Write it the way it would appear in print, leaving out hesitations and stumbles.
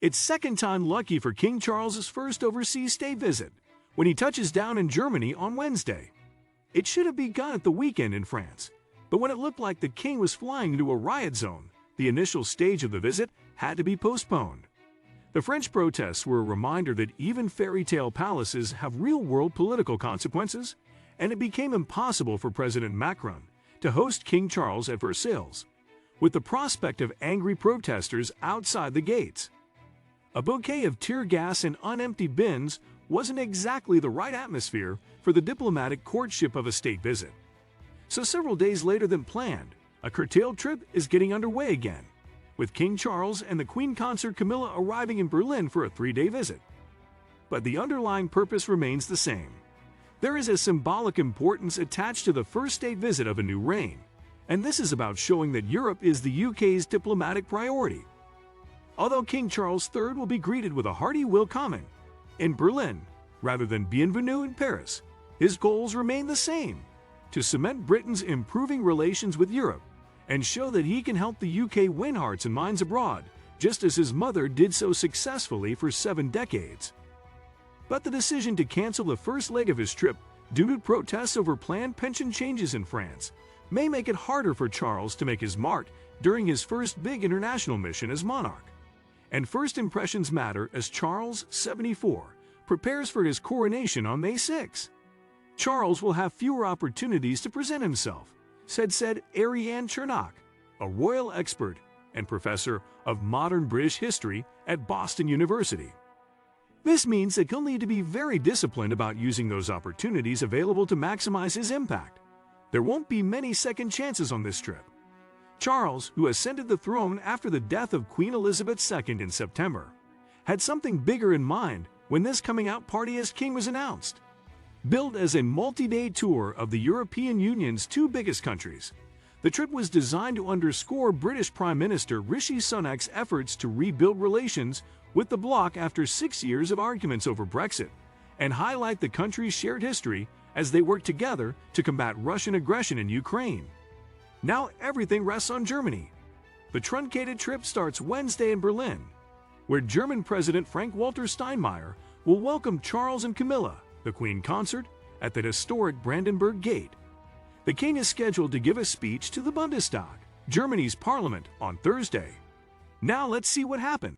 It's second time lucky for King Charles's first overseas state visit, when he touches down in Germany on Wednesday. It should have begun at the weekend in France, but when it looked like the king was flying into a riot zone, the initial stage of the visit had to be postponed. The French protests were a reminder that even fairy tale palaces have real-world political consequences, and it became impossible for President Macron to host King Charles at Versailles, with the prospect of angry protesters outside the gates. A bouquet of tear gas and unemptied bins wasn't exactly the right atmosphere for the diplomatic courtship of a state visit. So several days later than planned, a curtailed trip is getting underway again, with King Charles and the Queen Consort Camilla arriving in Berlin for a 3-day visit. But the underlying purpose remains the same. There is a symbolic importance attached to the first state visit of a new reign, and this is about showing that Europe is the UK's diplomatic priority. Although King Charles III will be greeted with a hearty willkommen in Berlin rather than bienvenue in Paris, his goals remain the same: to cement Britain's improving relations with Europe and show that he can help the UK win hearts and minds abroad, just as his mother did so successfully for 7 decades. But the decision to cancel the first leg of his trip due to protests over planned pension changes in France may make it harder for Charles to make his mark during his first big international mission as monarch. And first impressions matter as Charles, 74, prepares for his coronation on May 6. Charles will have fewer opportunities to present himself, said Ariane Chernock, a royal expert and professor of modern British history at Boston University. This means that he'll need to be very disciplined about using those opportunities available to maximize his impact. There won't be many second chances on this trip. Charles, who ascended the throne after the death of Queen Elizabeth II in September, had something bigger in mind when this coming-out party as king was announced. Billed as a multi-day tour of the European Union's 2 biggest countries, the trip was designed to underscore British Prime Minister Rishi Sunak's efforts to rebuild relations with the bloc after 6 years of arguments over Brexit, and highlight the country's shared history as they work together to combat Russian aggression in Ukraine. Now everything rests on Germany. The truncated trip starts Wednesday in Berlin, where German President Frank-Walter Steinmeier will welcome Charles and Camilla, the Queen Consort, at the historic Brandenburg Gate. The king is scheduled to give a speech to the Bundestag, Germany's parliament, on Thursday. Now let's see what happened.